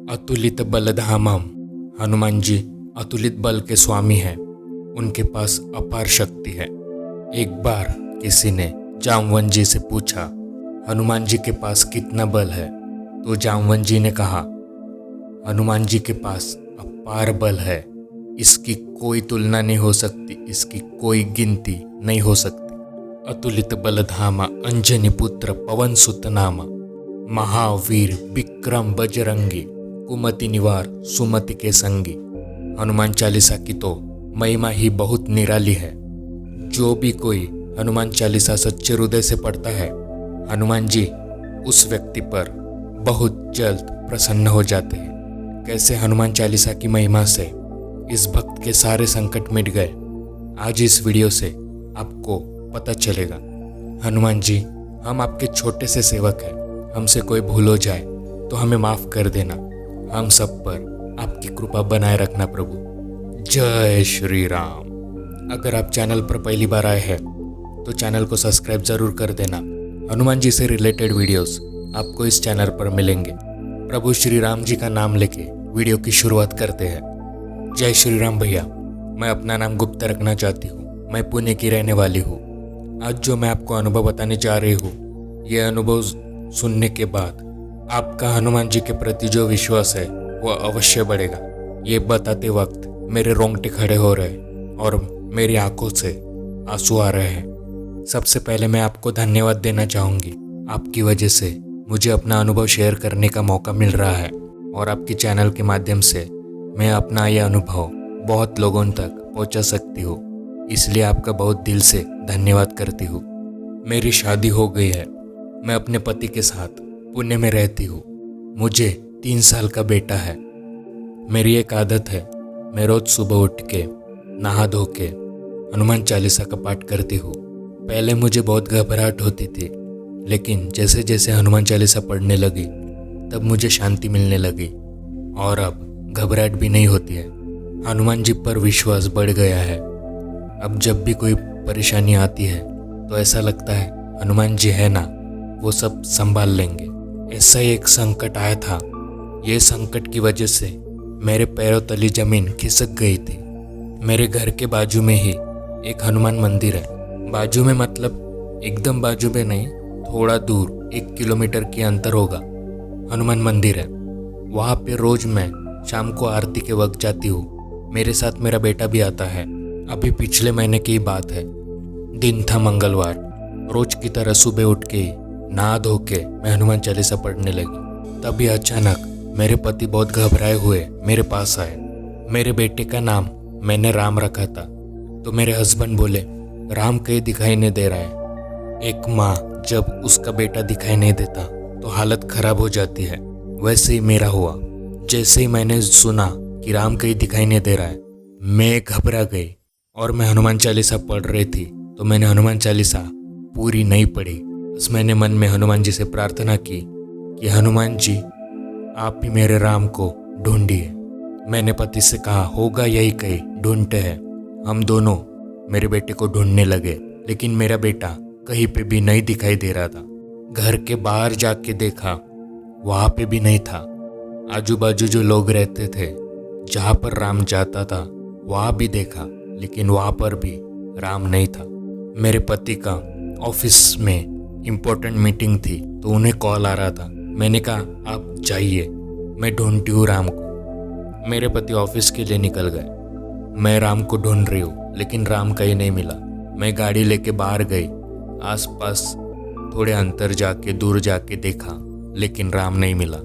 अतुलित बलधामम। हनुमान जी अतुलित बल के स्वामी हैं। उनके पास अपार शक्ति है। एक बार किसी ने जामवंत जी से पूछा, हनुमान जी के पास कितना बल है? तो जामवंत जी ने कहा, हनुमान जी के पास अपार बल है। इसकी कोई तुलना नहीं हो सकती, इसकी कोई गिनती नहीं हो सकती। अतुलित बलधामा अंजनी पुत्र पवन सुत नामा, महावीर विक्रम बजरंगी, कुमति निवार सुमति के संगी। हनुमान चालीसा की तो महिमा ही बहुत निराली है। जो भी कोई हनुमान चालीसा सच्चे हृदय से पढ़ता है, हनुमान जी उस व्यक्ति पर बहुत जल्द प्रसन्न हो जाते हैं। कैसे हनुमान चालीसा की महिमा से इस भक्त के सारे संकट मिट गए, आज इस वीडियो से आपको पता चलेगा। हनुमान जी, हम आपके छोटे से सेवक हैं। हमसे कोई भूल हो जाए तो हमें माफ़ कर देना। हम सब पर आपकी कृपा बनाए रखना प्रभु। जय श्री राम। अगर आप चैनल पर पहली बार आए हैं तो चैनल को सब्सक्राइब ज़रूर कर देना। हनुमान जी से रिलेटेड वीडियोस आपको इस चैनल पर मिलेंगे। प्रभु श्री राम जी का नाम लेके वीडियो की शुरुआत करते हैं। जय श्री राम भैया। मैं अपना नाम गुप्त रखना चाहती हूँ। मैं पुणे की रहने वाली हूँ। आज जो मैं आपको अनुभव बताने जा रही हूँ, यह अनुभव सुनने के बाद आपका हनुमान जी के प्रति जो विश्वास है वह अवश्य बढ़ेगा। ये बताते वक्त मेरे रोंगटे खड़े हो रहे और मेरी आंखों से आंसू आ रहे हैं। सबसे पहले मैं आपको धन्यवाद देना चाहूँगी। आपकी वजह से मुझे अपना अनुभव शेयर करने का मौका मिल रहा है और आपके चैनल के माध्यम से मैं अपना यह अनुभव बहुत लोगों तक पहुँचा सकती हूँ। इसलिए आपका बहुत दिल से धन्यवाद करती हूँ। मेरी शादी हो गई है। मैं अपने पति के साथ पुणे में रहती हूँ। मुझे 3 साल का बेटा है। मेरी एक आदत है, मैं रोज़ सुबह उठ के नहा धो के हनुमान चालीसा का पाठ करती हूँ। पहले मुझे बहुत घबराहट होती थी, लेकिन जैसे जैसे हनुमान चालीसा पढ़ने लगी तब मुझे शांति मिलने लगी और अब घबराहट भी नहीं होती है। हनुमान जी पर विश्वास बढ़ गया है। अब जब भी कोई परेशानी आती है तो ऐसा लगता है हनुमान जी है ना, वो सब संभाल लेंगे। ऐसा ही एक संकट आया था। ये संकट की वजह से मेरे पैरों तली जमीन खिसक गई थी। मेरे घर के बाजू में ही एक हनुमान मंदिर है। बाजू में मतलब एकदम बाजू में नहीं, थोड़ा दूर 1 किलोमीटर के अंतर होगा हनुमान मंदिर है। वहाँ पे रोज़ मैं शाम को आरती के वक्त जाती हूँ। मेरे साथ मेरा बेटा भी आता है। अभी पिछले महीने की बात है। दिन था मंगलवार। रोज की तरह सुबह उठ के नहा धो के मैं हनुमान चालीसा पढ़ने लगी। तभी अचानक मेरे पति बहुत घबराए हुए मेरे पास आए। मेरे बेटे का नाम मैंने राम रखा था, तो मेरे हस्बैंड बोले, राम कहीं दिखाई नहीं दे रहा है। एक माँ जब उसका बेटा दिखाई नहीं देता तो हालत खराब हो जाती है। वैसे ही मेरा हुआ। जैसे ही मैंने सुना कि राम कहीं दिखाई नहीं दे रहा है, मैं घबरा गई और मैं हनुमान चालीसा पढ़ रही थी। तो मैंने हनुमान चालीसा पूरी नहीं पढ़ी। बस मैंने मन में हनुमान जी से प्रार्थना की कि हनुमान जी आप ही मेरे राम को ढूंढिए। मैंने पति से कहा, होगा यही कहीं ढूंढते हैं। हम दोनों मेरे बेटे को ढूंढने लगे, लेकिन मेरा बेटा कहीं पे भी नहीं दिखाई दे रहा था। घर के बाहर जाके देखा, वहाँ पे भी नहीं था। आजू बाजू जो लोग रहते थे, जहाँ पर राम जाता था, वहाँ भी देखा, लेकिन वहाँ पर भी राम नहीं था। मेरे पति का ऑफिस में इम्पोर्टेंट मीटिंग थी, तो उन्हें कॉल आ रहा था। मैंने कहा, आप जाइए, मैं ढूंढती हूँ राम को। मेरे पति ऑफिस के लिए निकल गए। मैं राम को ढूंढ रही हूँ, लेकिन राम कहीं नहीं मिला। मैं गाड़ी लेके बाहर गई। आसपास थोड़े अंतर जाके दूर जाके देखा, लेकिन राम नहीं मिला।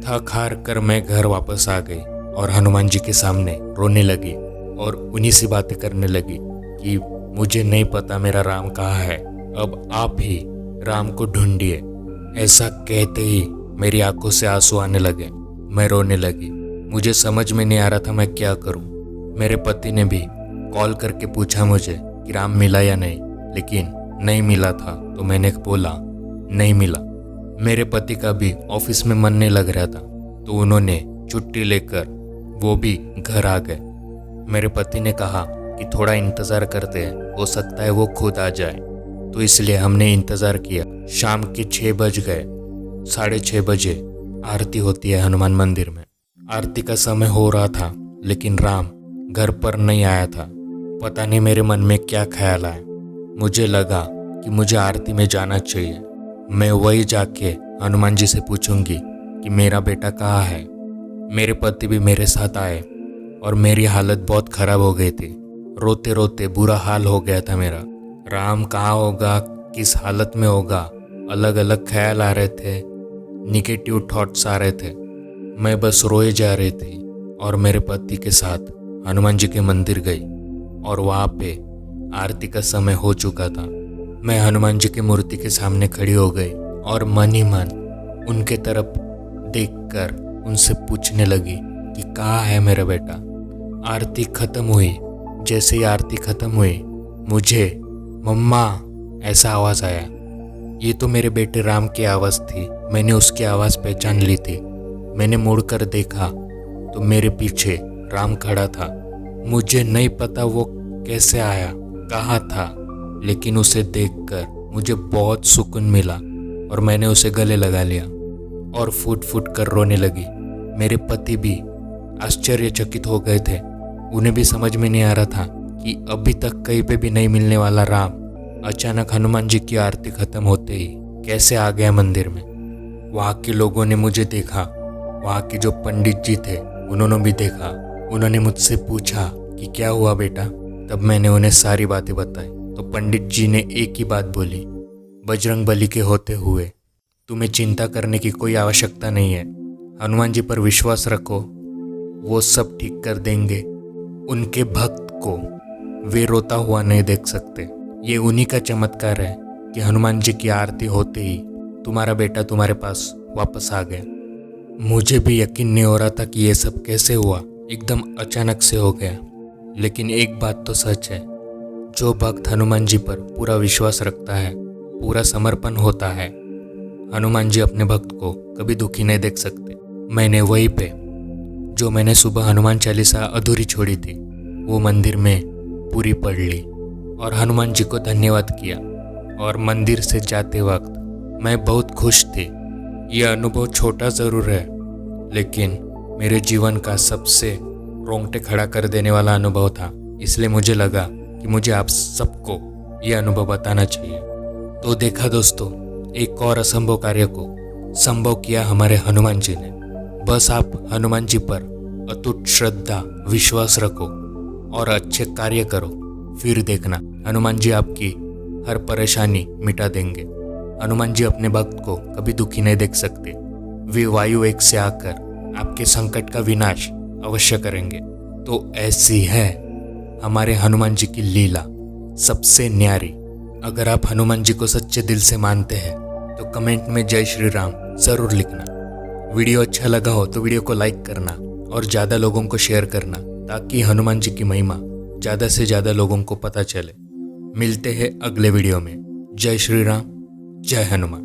थक हार कर मैं घर वापस आ गई और हनुमान जी के सामने रोने लगी और उन्हीं से बातें करने लगी कि मुझे नहीं पता मेरा राम कहाँ है, अब आप ही राम को ढूंढिए। ऐसा कहते ही मेरी आंखों से आंसू आने लगे। मैं रोने लगी। मुझे समझ में नहीं आ रहा था मैं क्या करूं। मेरे पति ने भी कॉल करके पूछा मुझे कि राम मिला या नहीं, लेकिन नहीं मिला था। तो मैंने बोला नहीं मिला। मेरे पति का भी ऑफिस में मन नहीं लग रहा था, तो उन्होंने छुट्टी लेकर वो भी घर आ गए। मेरे पति ने कहा कि थोड़ा इंतज़ार करते हैं, हो सकता है वो खुद आ जाए। तो इसलिए हमने इंतज़ार किया। शाम के 6 बज गए। 6:30 बजे आरती होती है हनुमान मंदिर में। आरती का समय हो रहा था, लेकिन राम घर पर नहीं आया था। पता नहीं मेरे मन में क्या ख्याल आया। मुझे लगा कि मुझे आरती में जाना चाहिए। मैं वही जाके हनुमान जी से पूछूंगी कि मेरा बेटा कहाँ है। मेरे पति भी मेरे साथ आए और मेरी हालत बहुत खराब हो गई थी। रोते रोते बुरा हाल हो गया था मेरा। राम कहाँ होगा, किस हालत में होगा, अलग अलग ख्याल आ रहे थे, निगेटिव थॉट्स आ रहे थे। मैं बस रोए जा रही थी और मेरे पति के साथ हनुमान जी के मंदिर गई और वहाँ पे आरती का समय हो चुका था। मैं हनुमान जी की मूर्ति के सामने खड़ी हो गई और मन ही मन उनके तरफ देखकर उनसे पूछने लगी कि कहाँ है मेरा बेटा। आरती खत्म हुई। जैसे ही आरती खत्म हुई, मुझे मम्मा ऐसा आवाज़ आया। ये तो मेरे बेटे राम की आवाज़ थी। मैंने उसकी आवाज़ पहचान ली थी। मैंने मुड़कर देखा तो मेरे पीछे राम खड़ा था। मुझे नहीं पता वो कैसे आया, कहाँ था, लेकिन उसे देखकर मुझे बहुत सुकून मिला और मैंने उसे गले लगा लिया और फूट फूट कर रोने लगी। मेरे पति भी आश्चर्यचकित हो गए थे। उन्हें भी समझ में नहीं आ रहा था कि अभी तक कहीं पे भी नहीं मिलने वाला राम अचानक हनुमान जी की आरती खत्म होते ही कैसे आ गया मंदिर में। वहाँ के लोगों ने मुझे देखा, वहाँ के जो पंडित जी थे उन्होंने भी देखा। उन्होंने मुझसे पूछा कि क्या हुआ बेटा। तब मैंने उन्हें सारी बातें बताई तो पंडित जी ने एक ही बात बोली, बजरंग बली के होते हुए तुम्हें चिंता करने की कोई आवश्यकता नहीं है। हनुमान जी पर विश्वास रखो, वो सब ठीक कर देंगे। उनके भक्त को वे रोता हुआ नहीं देख सकते। ये उन्हीं का चमत्कार है कि हनुमान जी की आरती होते ही तुम्हारा बेटा तुम्हारे पास वापस आ गया। मुझे भी यकीन नहीं हो रहा था कि ये सब कैसे हुआ, एकदम अचानक से हो गया। लेकिन एक बात तो सच है, जो भक्त हनुमान जी पर पूरा विश्वास रखता है, पूरा समर्पण होता है, हनुमान जी अपने भक्त को कभी दुखी नहीं देख सकते। मैंने वहीं पे जो मैंने सुबह हनुमान चालीसा अधूरी छोड़ी थी वो मंदिर में पूरी पढ़ ली और हनुमान जी को धन्यवाद किया। और मंदिर से जाते वक्त मैं बहुत खुश थी। यह अनुभव छोटा ज़रूर है, लेकिन मेरे जीवन का सबसे रोंगटे खड़ा कर देने वाला अनुभव था। इसलिए मुझे लगा कि मुझे आप सबको यह अनुभव बताना चाहिए। तो देखा दोस्तों, एक और असंभव कार्य को संभव किया हमारे हनुमान जी ने। बस आप हनुमान जी पर अटूट श्रद्धा विश्वास रखो और अच्छे कार्य करो, फिर देखना हनुमान जी आपकी हर परेशानी मिटा देंगे। हनुमान जी अपने भक्त को कभी दुखी नहीं देख सकते। वे वायु वेग से आकर आपके संकट का विनाश अवश्य करेंगे। तो ऐसी है हमारे हनुमान जी की लीला सबसे न्यारी। अगर आप हनुमान जी को सच्चे दिल से मानते हैं तो कमेंट में जय श्री राम ज़रूर लिखना। वीडियो अच्छा लगा हो तो वीडियो को लाइक करना और ज़्यादा लोगों को शेयर करना, ताकि हनुमान जी की महिमा ज़्यादा से ज़्यादा लोगों को पता चले। मिलते हैं अगले वीडियो में। जय श्री राम, जय हनुमान।